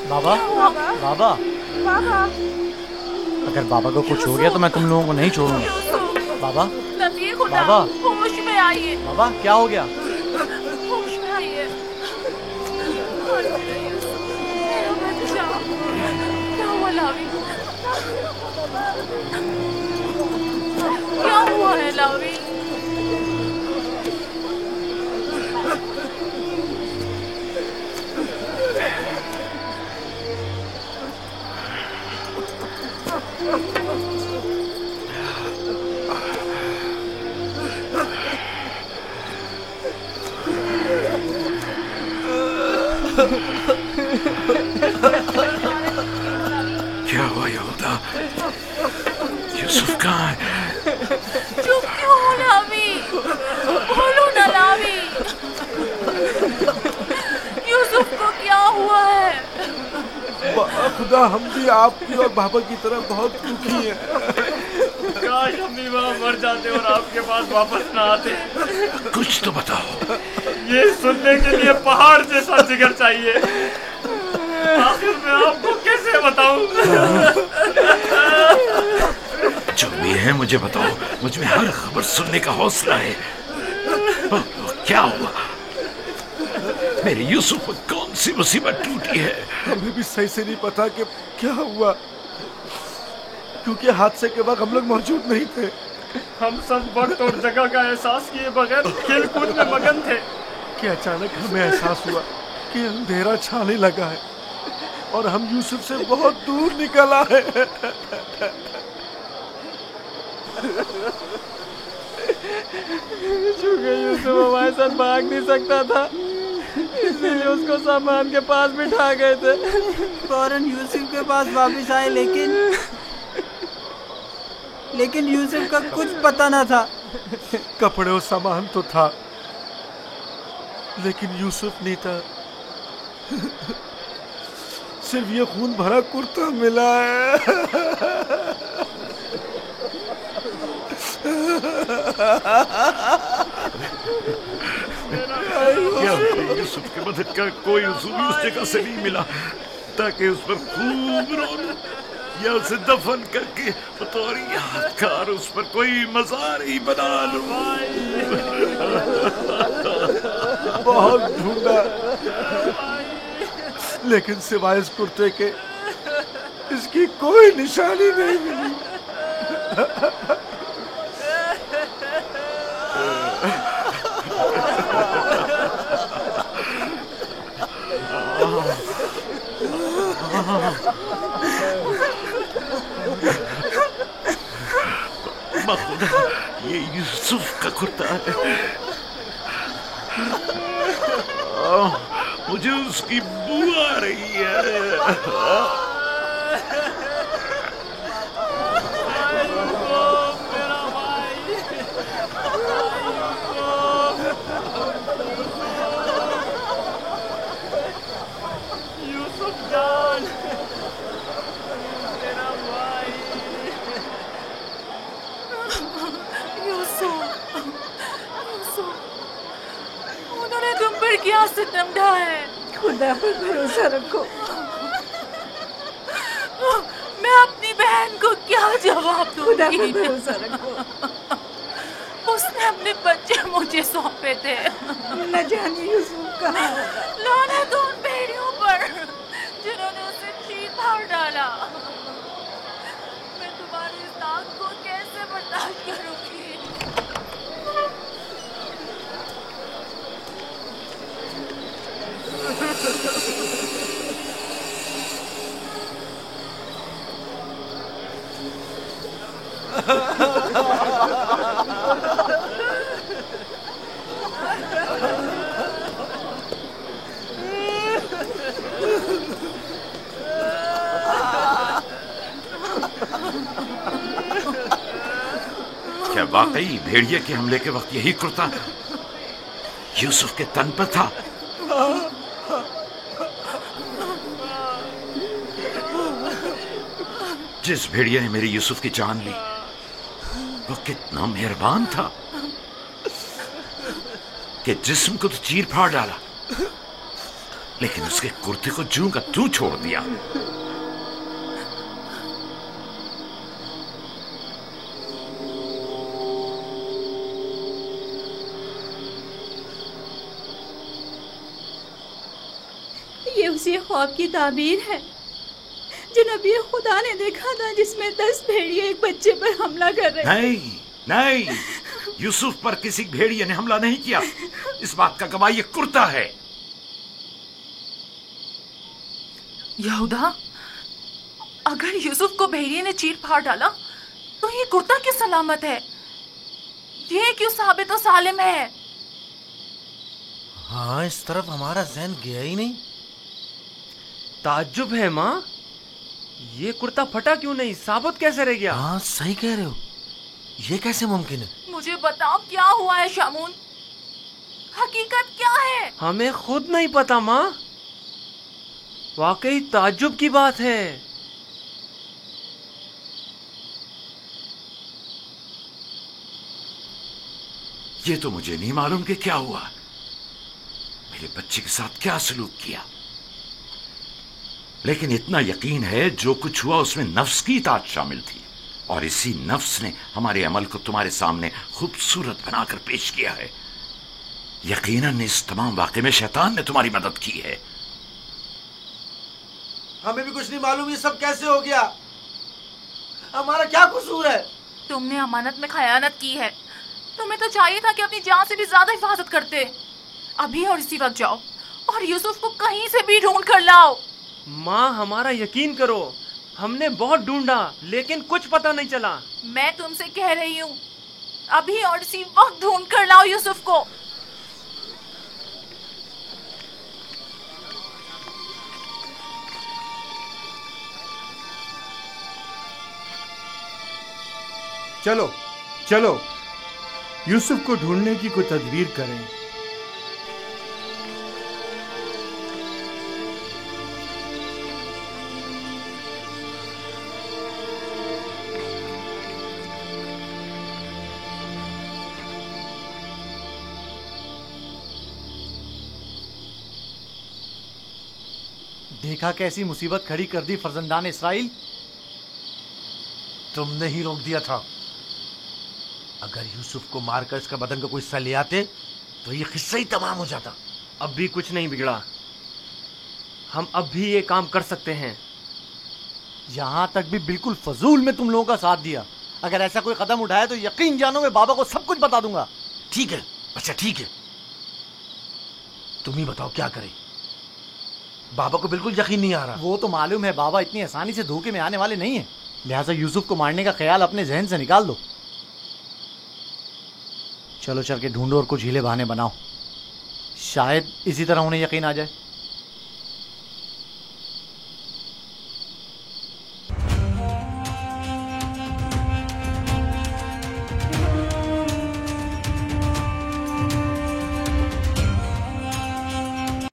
बाबा, बाबा, बाबा, अगर बाबा को कुछ हो गया तो मैं तुम लोगों को नहीं छोड़ूंगा। बाबा, बाबा, होश में आइए। बाबा क्या हो गया? होश में आइए। मेरा बच्चा, क्या हुआ लावी? क्या हुआ है लावी? क्या हुआ यहूदा? यूसुफ कहाँ है? चुप क्यों हो लावी? बोलो ना लावी। यूसुफ को क्या हुआ है? खुदा, हम भी आपकी और बाबा की तरह बहुत दुखी हैं। काश हम भी वहाँ मर जाते और आपके पास वापस ना आते। कुछ तो बताओ। ये सुनने के लिए पहाड़ जैसा जिगर चाहिए। आखिर मैं आपको कैसे बताऊं? जो भी है मुझे बताओ। मुझ में हर खबर सुनने का हौसला है। क्या हुआ? मेरे यूसुफ पर कौन सी मुसीबत टूटी है? हमें भी सही से नहीं पता कि क्या हुआ, क्योंकि हादसे के वक्त हम लोग मौजूद नहीं थे। हम सब वक्त और जगह का एहसास किए बगैर खेल कूद में मगन थे कि अचानक हमें एहसास हुआ कि अंधेरा छाने लगा है और हम यूसुफ से बहुत दूर निकल आए। चूंकि यूसुफ हमारे साथ भाग नहीं सकता था, इसीलिए उसको सामान के पास बिठा गए थे। फौरन यूसुफ के पास वापस आए, लेकिन यूसुफ का कुछ पता न था। कपड़े और सामान तो था, लेकिन यूसुफ नहीं था। सिर्फ ये खून भरा कुर्ता मिला है। क्या यूसुफ की मदद का कोई उसूल उस जगह से नहीं मिला ताकि उस पर खूब रोन या उसे दफन करके बतौर यादगार उस पर कोई मजार ही बना लूं। बहुत ढूंढा, लेकिन सिवाय इस कुर्ते के इसकी कोई निशानी नहीं मिली। खुदा, ये यूसुफ का कुर्ता है। मुझे उसकी बू आ रही है। उन्होंने तुम पर क्या सितम ढाया है? खुदा पर भरोसा रखो। मैं अपनी बहन को क्या जवाब दूंगी? खुदा पर भरोसा रखो। उसने अपने बच्चे मुझे सौंपे थे। न जाने यूसुफ कहाँ होगा। लानत उन भेड़ियों पर जिन्होंने उसे चीर फाड़ डाला। मैं तुम्हारी इस दाग को कैसे बर्दाश्त करूंगी? क्या वाकई भेड़िए के हमले के वक्त यही कुर्ता यूसुफ के तन पर था? जिस भेड़िए ने मेरी यूसुफ की जान ली वो कितना मेहरबान था कि जिस्म को तो चीर फाड़ डाला लेकिन उसके कुर्ते को जूं का तू छोड़ दिया। ये उसी ख्वाब की ताबीर है जो नबी खुदा ने देखा था, जिसमें 10 भेड़िए एक बच्चे पर हमला कर रहे। नहीं नहीं, यूसुफ पर किसी भेड़िए ने हमला नहीं किया। इस बात का गवाह ये कुर्ता है। यहूदा, अगर यूसुफ को भेड़िए ने चीर फाड़ डाला तो ये कुर्ता किस सलामत है? ये क्यों साबित और सालिम है? हाँ, इस तरफ हमारा ज़हन गया ही नहीं। ताज्जुब है माँ, ये कुर्ता फटा क्यों नहीं, साबित कैसे रह गया? हाँ, सही कह रहे हो, ये कैसे मुमकिन है? मुझे बताओ क्या हुआ है शामून, हकीकत क्या है? हमें खुद नहीं पता माँ, वाकई ताज्जुब की बात है। ये तो मुझे नहीं मालूम कि क्या हुआ, मेरे बच्चे के साथ क्या सलूक किया। लेकिन इतना यकीन है जो कुछ हुआ उसमें नफ्स की इताअत शामिल थी, और इसी नफ्स ने हमारे अमल को तुम्हारे सामने खूबसूरत बनाकर पेश किया है। यकीनन इस तमाम वाक़े में शैतान ने तुम्हारी मदद की है। हमें भी कुछ नहीं मालूम ये सब कैसे हो गया, हमारा क्या कसूर है? तुमने अमानत में खयानत की है। तुम्हें तो चाहिए था कि अपनी जान से भी ज्यादा हिफाजत करते। अभी और इसी वक्त जाओ और यूसुफ को कहीं से भी ढूंढ कर लाओ। माँ, हमारा यकीन करो, हमने बहुत ढूंढा लेकिन कुछ पता नहीं चला। मैं तुमसे कह रही हूँ, अभी और इसी वक्त ढूंढ कर लाओ यूसुफ को। चलो चलो, यूसुफ को ढूंढने की कोई तदबीर करें। देखा कैसी मुसीबत खड़ी कर दी फर्जंदान इसराइल। तुमने ही रोक दिया था। अगर यूसुफ को मारकर इसका बदन का कोई हिस्सा ले आते तो ये किस्सा ही तमाम हो जाता। अब भी कुछ नहीं बिगड़ा, हम अब भी ये काम कर सकते हैं। यहां तक भी बिल्कुल फजूल में तुम लोगों का साथ दिया। अगर ऐसा कोई कदम उठाया तो यकीन जानो मैं बाबा को सब कुछ बता दूंगा। ठीक है, अच्छा ठीक है, तुम ही बताओ क्या करें। बाबा को बिल्कुल यकीन नहीं आ रहा। वो तो मालूम है बाबा इतनी आसानी से धोखे में आने वाले नहीं है, लिहाजा यूसुफ को मारने का ख्याल अपने जहन से निकाल दो। चलो चल के ढूंढो और कुछ हीले बहाने बनाओ, शायद इसी तरह उन्हें यकीन आ जाए।